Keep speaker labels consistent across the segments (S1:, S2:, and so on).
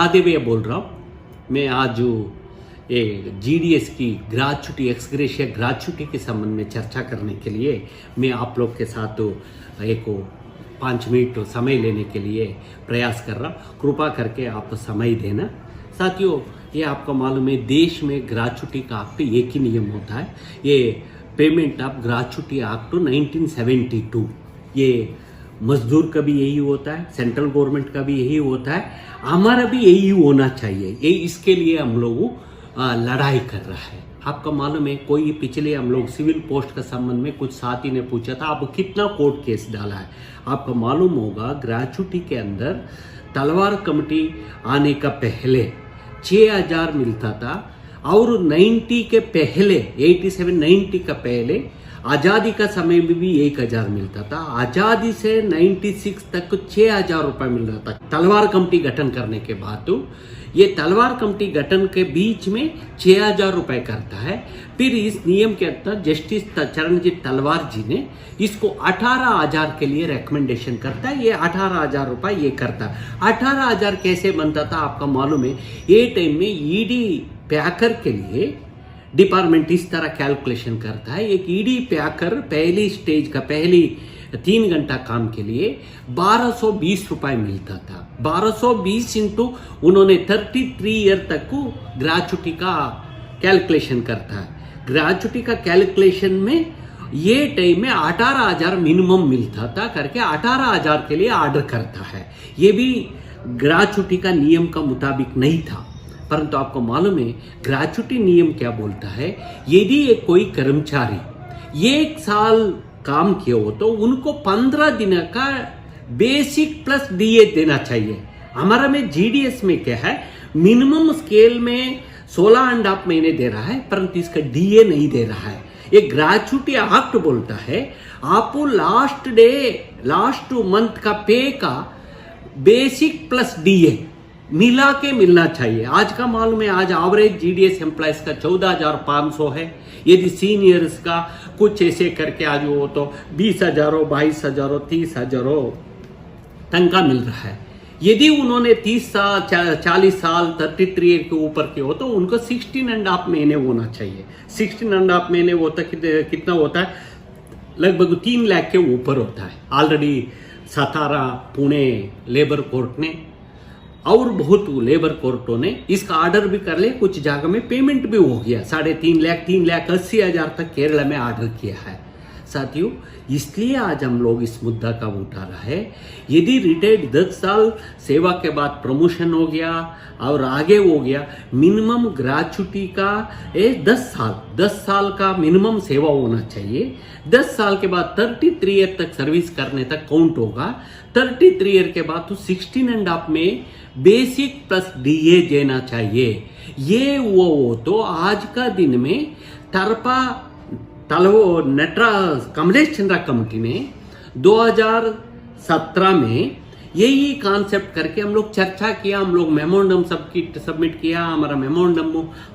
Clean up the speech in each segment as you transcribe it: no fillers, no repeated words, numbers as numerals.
S1: महादेवया बोल रहा हूँ। मैं आज ये जीडीएस की ग्रेच्युटी एक्सग्रेशिया ग्रेच्युटी के संबंध में चर्चा करने के लिए मैं आप लोग के साथ एक 5 मिनट समय लेने के लिए प्रयास कर रहा हूँ। कृपा करके आप समय देना। साथियों, ये आपको मालूम है देश में ग्रेच्युटी का एक्ट एक ही नियम होता है, ये पेमेंट ऑफ ग्रेच्युटी एक्ट 1972। ये मजदूर का भी यही होता है, सेंट्रल गवर्नमेंट का भी यही होता है, हमारा भी यही होना चाहिए। ये इसके लिए हम लोग लड़ाई कर रहा है। आपको मालूम है कोई पिछले हम लोग सिविल पोस्ट का संबंध में कुछ साथी ने पूछा था आप कितना कोर्ट केस डाला है। आपको मालूम होगा ग्रेच्युटी के अंदर तलवार कमेटी आने का पहले 6000 मिलता था और 90 के पहले 87-90 का पहले आज़ादी का समय में भी 1000 मिलता था। आज़ादी से 96 तक 6000 रुपये मिल रहा था तलवार कमेटी गठन करने के बाद। तो ये तलवार कमेटी गठन के बीच में 6000 रुपये करता है। फिर इस नियम के अंतर्गत जस्टिस चरणजीत तलवार जी ने इसको 18000 के लिए रिकमेंडेशन करता है। ये 18000 रुपये ये करता है। 18000 कैसे बनता था आपका मालूम है, ये टाइम में ईडी पैकर के लिए डिपार्टमेंट इस तरह कैलकुलेशन करता है। एक ईडी पैकर पहली स्टेज का पहली 3 घंटा काम के लिए 1220 रुपये मिलता था। 1220 इंटू उन्होंने 33 ईयर तक को ग्रेच्युटी का कैलकुलेशन करता है। ग्रेच्युटी का कैलकुलेशन में ये टाइम में 18000 मिनिमम मिलता था करके 18000 के लिए ऑर्डर करता है। ये भी ग्रेच्युटी का नियम का मुताबिक नहीं था, परंतु आपको मालूम है ग्रेच्युटी नियम क्या बोलता है, यदि एक कोई कर्मचारी 1 साल काम किया हो तो उनको 15 दिन का बेसिक प्लस डीए देना चाहिए। हमारा में जीडीएस में क्या है, मिनिमम स्केल में 16.5 महीने दे रहा है, परंतु इसका डीए नहीं दे रहा है। ये ग्रेच्युटी एक्ट बोलता है आपको लास्ट मंथ का पे का बेसिक प्लस डीए मिला के मिलना चाहिए। आज का मालूम है आज एवरेज जीडीएस एम्प्लॉयज का 14500 है। यदि सीनियर्स का कुछ ऐसे करके आज वो तो 20,000 22,000 30,000 तनख्वाह मिल रहा है। यदि उन्होंने 30 साल 40 साल 33 के ऊपर के हो तो उनको 16.5 महीने होना चाहिए। 16.5 महीने होता कितना होता है, लगभग 3 लाख के ऊपर होता है। ऑलरेडी सतारा पुणे लेबर कोर्ट ने और बहुत लेबर कोर्टों ने इसका ऑर्डर भी कर ले, कुछ जगह में पेमेंट भी हो गया। 3,80,000 तक केरला में ऑर्डर किया है। साथियों, इसलिए आज हम लोग इस मुद्दा का उठा रहा है। यदि रिटायर्ड 10 साल सेवा के बाद प्रमोशन हो गया और आगे हो गया, मिनिमम ग्रेच्युटी का 10 साल का मिनिमम सेवा होना चाहिए। 10 साल के बाद 33 ईयर तक सर्विस करने तक काउंट होगा। 33 ईयर के बाद तो 16.5 में बेसिक प्लस डीए देना चाहिए। ये वो तो आज का दिन में कमलेश चंद्रा कमेटी ने 2017 में यही कॉन्सेप्ट करके हम लोग चर्चा किया, हम लोग मेमोरेंडम सबमिट किया। हमारा मेमोरेंडम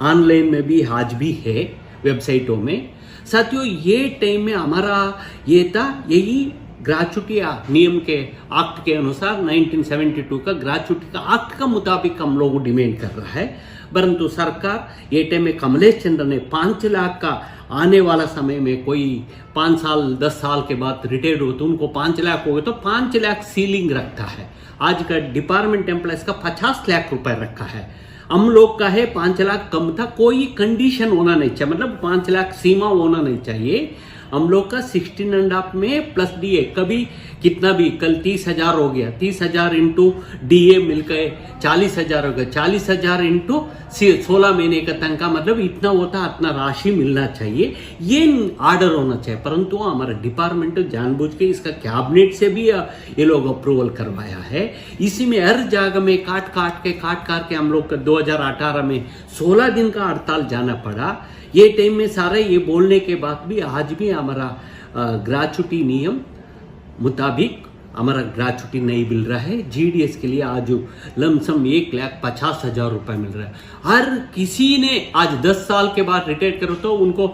S1: ऑनलाइन में भी आज भी है वेबसाइटों में। साथियों, ये टाइम में हमारा ये था यही ग्रेच्युटी नियम के एक्ट के अनुसार 1972 का ग्रेच्युटी का एक्ट का मुताबिक हम लोग डिमांड कर रहा है। परंतु सरकार ये टाइम में कमलेश चंद्र ने 5 लाख का आने वाला समय में कोई 5 साल 10 साल के बाद रिटायर्ड हो तो उनको 5 लाख हो गए तो 5 लाख सीलिंग रखता है। आज का डिपार्टमेंट एम्प्लॉयज का 50 लाख रुपए रखा है। हम लोग का है 5 लाख कम था, कोई कंडीशन होना नहीं चाहिए, मतलब 5 लाख सीमा होना नहीं चाहिए। हम लोग का 16.5 में प्लस डीए कभी कितना भी, कल 30,000 हो गया, 30,000 इंटू डीए मिलकर 40,000 हो गया, 40,000 इंटू 16 महीने का तनख्वाह, मतलब इतना होता इतना राशि मिलना चाहिए। ये ऑर्डर होना चाहिए। परंतु हमारा डिपार्टमेंट जानबूझ के इसका कैबिनेट से भी ये लोग अप्रूवल करवाया है। इसी में हर जगह में काट के हम लोग का 2018 में 16 दिन का हड़ताल जाना पड़ा। ये टाइम में सारा ये बोलने के बाद भी आज भी हमारा ग्रेच्युटी नियम मुताबिक हमारा ग्रेच्युटी नहीं मिल रहा है। जीडीएस के लिए आज लमसम 1,50,000 रुपए मिल रहा है। हर किसी ने आज 10 साल के बाद रिटायर करो तो उनको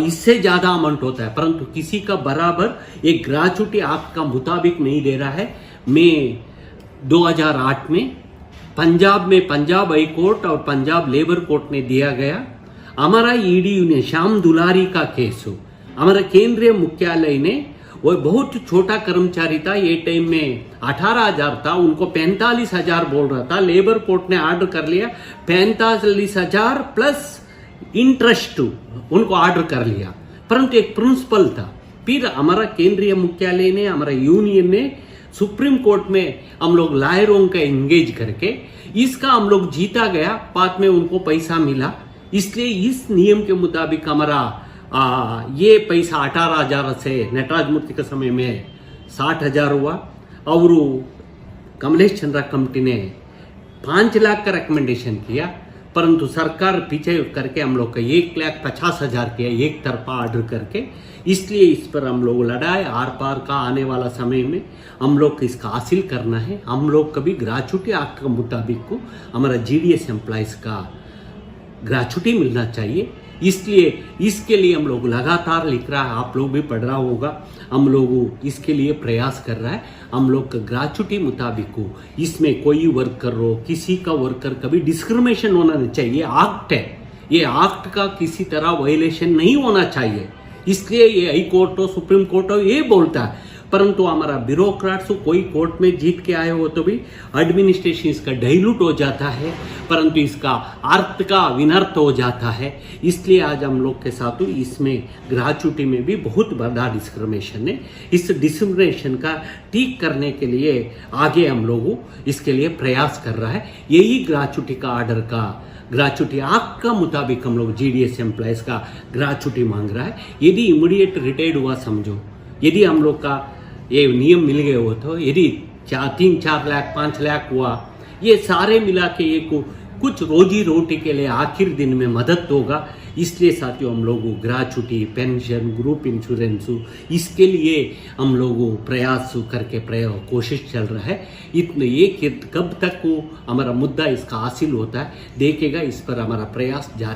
S1: इससे ज्यादा अमाउंट होता है, परंतु किसी का बराबर एक ग्रेच्युटी एक्ट का मुताबिक नहीं दे रहा है। मैं 2008 में पंजाब में पंजाब हाई कोर्ट और पंजाब लेबर कोर्ट ने दिया गया। हमारा ईडी ने श्याम दुलारी का केस हो, हमारा केंद्रीय मुख्यालय ने, वो बहुत छोटा कर्मचारी था, ये टाइम में 18,000 था, उनको 45,000 बोल रहा था। लेबर कोर्ट ने ऑर्डर कर लिया 45,000 प्लस इंटरेस्ट उनको ऑर्डर कर लिया, परंतु एक प्रिंसिपल था। फिर हमारा केंद्रीय मुख्यालय ने, हमारा यूनियन ने सुप्रीम कोर्ट में हम लोग लॉयरों का एंगेज करके इसका हम लोग जीता गया, बाद में उनको पैसा मिला। इसलिए इस नियम के मुताबिक हमारा ये पैसा 18,000 से नटराज मूर्ति के समय में 60,000 हुआ और कमलेश चंद्रा कमेटी ने 5 लाख का रिकमेंडेशन किया, परंतु सरकार पीछे करके हम लोग का 1,50,000 किया एक तरफा ऑर्डर करके। इसलिए इस पर हम लोग लड़ाई आर पार का आने वाला समय में हम लोग को इसका हासिल करना है। हम लोग कभी ग्रेच्युटी एक्ट के मुताबिक को हमारा जीडीएस एम्प्लॉइज का ग्रेच्युटी मिलना चाहिए। इसलिए इसके लिए हम लोग लगातार लिख रहा है, आप लोग भी पढ़ रहा होगा, हम लोग इसके लिए प्रयास कर रहा है। हम लोग का ग्रेच्युटी मुताबिक को इसमें कोई वर्कर हो, किसी का वर्कर कभी डिस्क्रिमिनेशन होना नहीं चाहिए। एक्ट है, ये एक्ट का किसी तरह वायलेशन नहीं होना चाहिए। इसलिए ये हाई कोर्ट हो, सुप्रीम कोर्ट हो, ये बोलता है। परंतु हमारा ब्यूरोक्रेट्स कोई कोर्ट में जीत के आए हो तो भी एडमिनिस्ट्रेशन इसका डाइल्यूट हो जाता है, परंतु इसका अर्थ का विनर्थ हो जाता है। इसलिए आज हम लोग के साथ इसमें ग्रेच्युटी में भी बहुत बड़ा डिस्क्रिमिनेशन है। इस डिस्क्रिमिनेशन का ठीक करने के लिए आगे हम लोग इसके लिए प्रयास कर रहा है। यही ग्रेच्युटी का ऑर्डर का ग्रेच्युटी एक्ट का मुताबिक हम लोग जीडीएस एम्प्लॉइज का ग्रेच्युटी मांग रहा है। यदि इमीडिएट रिटायर्ड हुआ, समझो यदि हम लोग का ये नियम मिल गए हो तो यदि 3-4 लाख 5 लाख हुआ, ये सारे मिला के ये कुछ रोजी रोटी के लिए आखिर दिन में मदद होगा। इसलिए साथियों हम लोग ग्रेच्युटी, पेंशन, ग्रुप इंश्योरेंस, इसके लिए हम लोग प्रयास करके कोशिश चल रहा है। इतने ये कब तक को हमारा मुद्दा इसका हासिल होता है देखेगा, इस पर हमारा प्रयास जारी